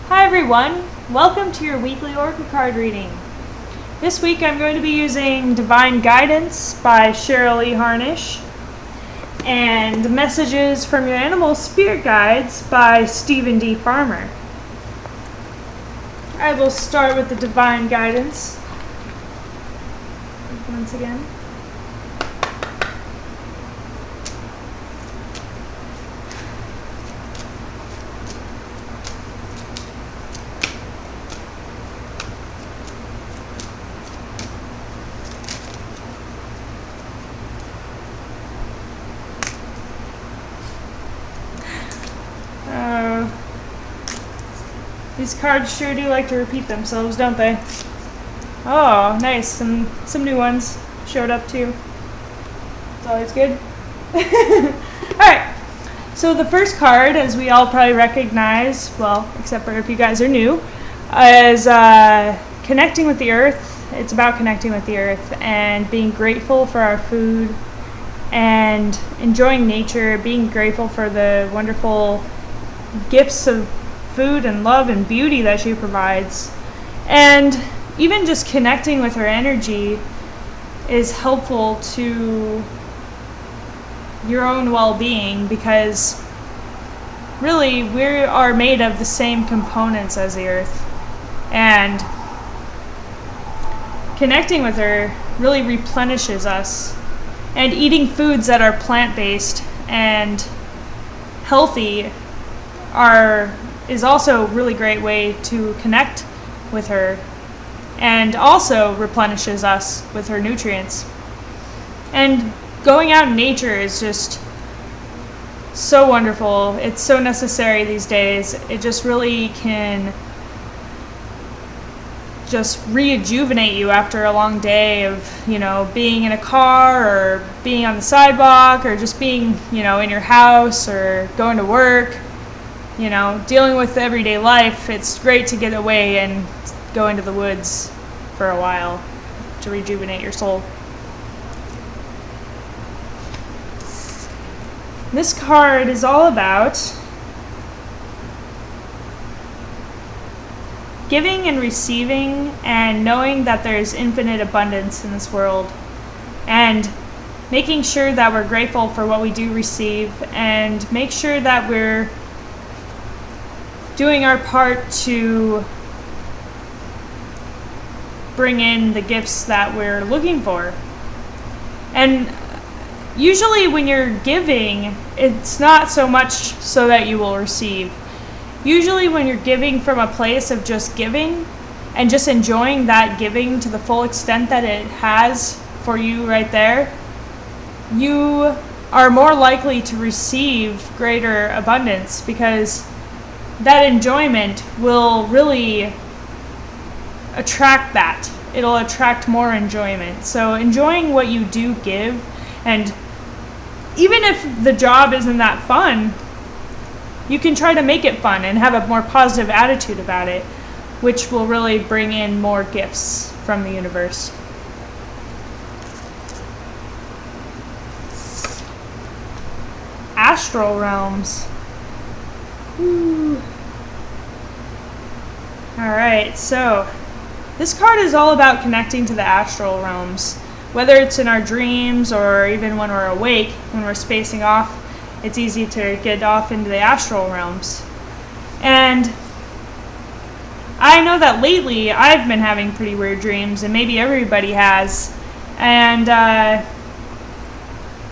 Hi everyone, welcome to your weekly Oracle card reading. This week I'm going to be using Divine Guidance by Cheryl Harnish and Messages from Your Animal Spirit Guides by Stephen D. Farmer. I will start with the Divine Guidance once again. These cards sure do like to repeat themselves, don't they? Oh, nice. Some new ones showed up too. It's always good. Alright, so the first card, as we all probably recognize, well, except for if you guys are new, is connecting with the earth. It's about connecting with the earth and being grateful for our food and enjoying nature, being grateful for the wonderful gifts of food and love and beauty that she provides. And even just connecting with her energy is helpful to your own well-being, because really we are made of the same components as the earth, and connecting with her really replenishes us. And eating foods that are plant-based and healthy is also a really great way to connect with her, and also replenishes us with her nutrients. And going out in nature is just so wonderful. It's so necessary these days. It just really can just rejuvenate you after a long day of, being in a car or being on the sidewalk or just being, in your house or going to work. Dealing with everyday life. It's great to get away and go into the woods for a while to rejuvenate your soul. This card is all about giving and receiving and knowing that there is infinite abundance in this world, and making sure that we're grateful for what we do receive, and make sure that we're doing our part to bring in the gifts that we're looking for. And usually when you're giving, it's not so much so that you will receive. Usually when you're giving from a place of just giving and just enjoying that giving to the full extent that it has for you right there, you are more likely to receive greater abundance, because that enjoyment will really attract that. It'll attract more enjoyment. So enjoying what you do give, and even if the job isn't that fun, you can try to make it fun and have a more positive attitude about it, which will really bring in more gifts from the universe. Astral realms. Ooh. Alright, so this card is all about connecting to the astral realms. Whether it's in our dreams or even when we're awake, when we're spacing off, it's easy to get off into the astral realms. And I know that lately I've been having pretty weird dreams, and maybe everybody has. And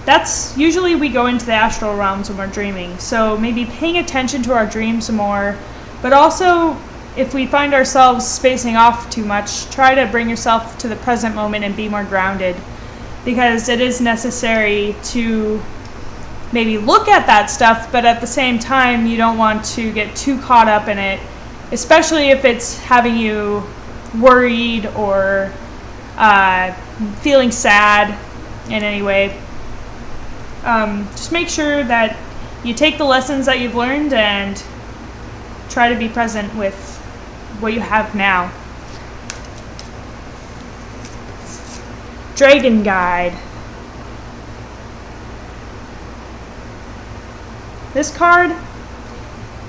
that's usually we go into the astral realms when we're dreaming. So maybe paying attention to our dreams more, but also if we find ourselves spacing off too much, try to bring yourself to the present moment and be more grounded, because it is necessary to maybe look at that stuff, but at the same time you don't want to get too caught up in it, especially if it's having you worried or feeling sad in any way. Just make sure that you take the lessons that you've learned and try to be present with what you have now. Dragon Guide. This card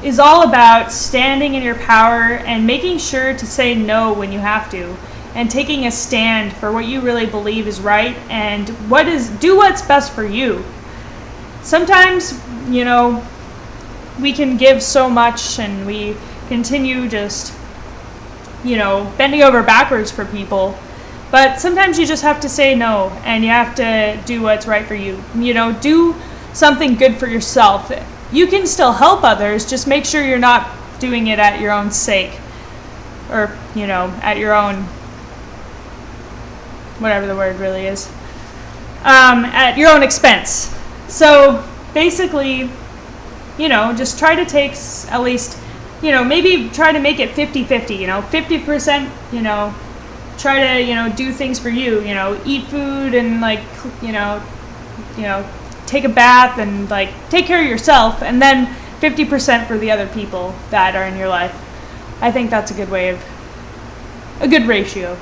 is all about standing in your power and making sure to say no when you have to, and taking a stand for what you really believe is right and do what's best for you. Sometimes, we can give so much and we continue just, bending over backwards for people. But sometimes you just have to say no, and you have to do what's right for you. Do something good for yourself. You can still help others, just make sure you're not doing it at your own sake. Or, at your own, whatever the word really is. At your own expense. So, basically, just try to take at least, maybe try to make it 50-50, 50%, try to, do things for you, eat food and take a bath and take care of yourself, and then 50% for the other people that are in your life. I think that's a good good ratio.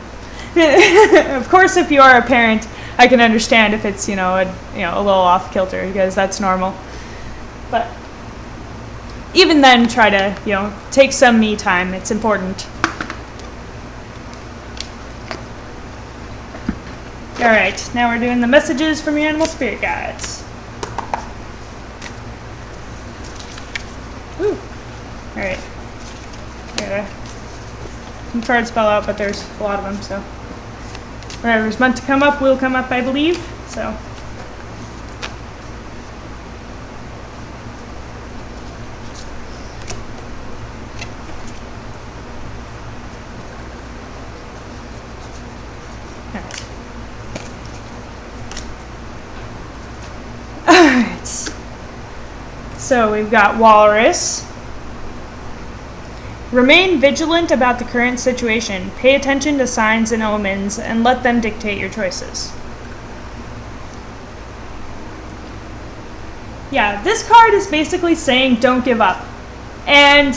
Of course, if you are a parent, I can understand if it's, a little off kilter, because that's normal. But even then, try to, take some me time. It's important. All right, now we're doing the messages from your animal spirit guides. Ooh. All right. Some cards fell out, but there's a lot of them, so whatever's meant to come up will come up, I believe. So. So we've got Walrus. Remain vigilant about the current situation. Pay attention to signs and omens and let them dictate your choices. Yeah, this card is basically saying don't give up. And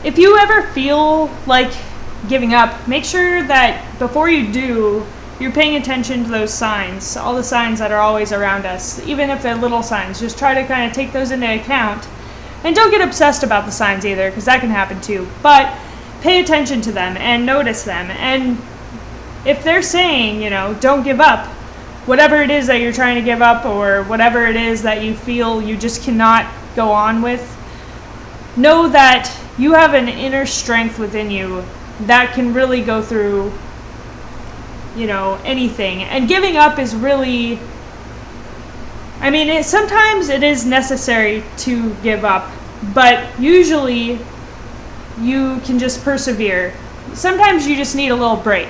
if you ever feel like giving up, make sure that before you do, you're paying attention to those signs, all the signs that are always around us, even if they're little signs. Just try to kind of take those into account. And don't get obsessed about the signs either, because that can happen too. But pay attention to them and notice them. And if they're saying, don't give up, whatever it is that you're trying to give up, or whatever it is that you feel you just cannot go on with, know that you have an inner strength within you that can really go through anything. And giving up is really, sometimes it is necessary to give up, but usually you can just persevere. Sometimes you just need a little break,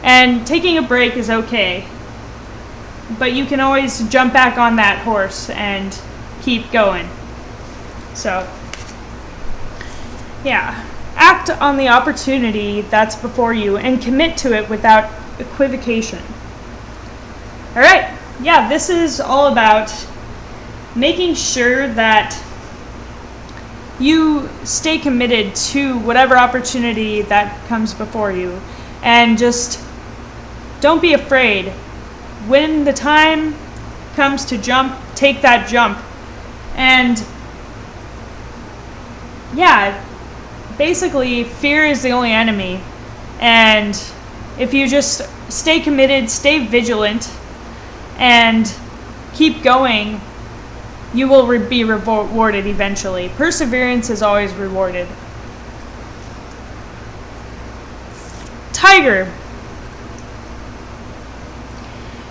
and taking a break is okay, but you can always jump back on that horse and keep going. So, yeah. Act on the opportunity that's before you and commit to it without equivocation. All right, yeah, this is all about making sure that you stay committed to whatever opportunity that comes before you, and just don't be afraid. When the time comes to jump, take that jump. And yeah, basically fear is the only enemy, and if you just stay committed, stay vigilant, and keep going, you will be rewarded eventually. Perseverance is always rewarded. Tiger.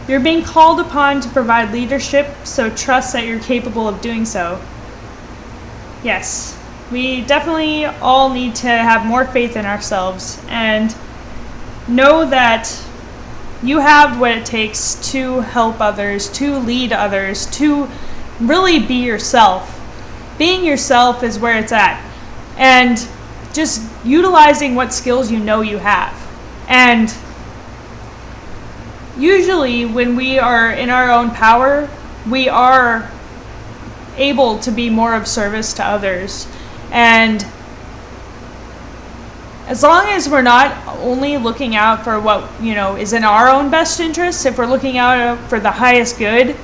You're being called upon to provide leadership, so trust that you're capable of doing so. Yes, we definitely all need to have more faith in ourselves and know that you have what it takes to help others, to lead others, to really be yourself. Being yourself is where it's at. And just utilizing what skills you know you have. And usually when we are in our own power, we are able to be more of service to others. And as long as we're not only looking out for what, is in our own best interest, if we're looking out for the highest good,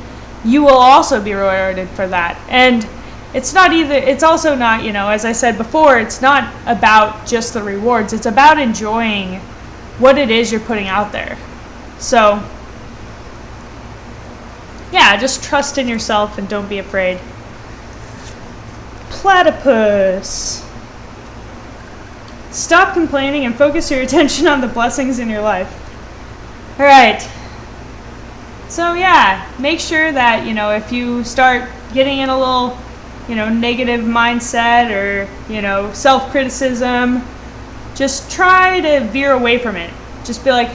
you will also be rewarded for that. And it's not either, it's also not, you know, as I said before, it's not about just the rewards. It's about enjoying what it is you're putting out there. So, yeah, just trust in yourself and don't be afraid. Platypus. Stop complaining and focus your attention on the blessings in your life. All right. So yeah, make sure that, you know, if you start getting in a little, you know, negative mindset or, you know, self-criticism, just try to veer away from it. Just be like,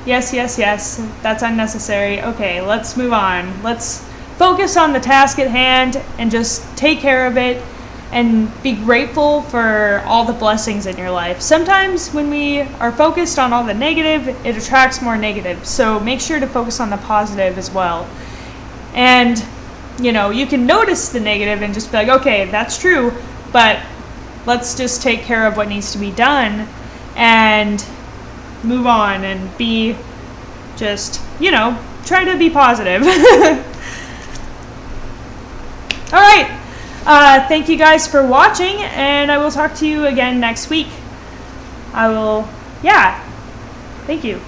yes, yes, yes, that's unnecessary. Okay, let's move on. Let's focus on the task at hand and just take care of it and be grateful for all the blessings in your life. Sometimes when we are focused on all the negative, it attracts more negative. So make sure to focus on the positive as well. And, you know, you can notice the negative and just be like, okay, that's true, but let's just take care of what needs to be done and move on and be just, you know, try to be positive. All right. Thank you guys for watching, and I will talk to you again next week. Thank you.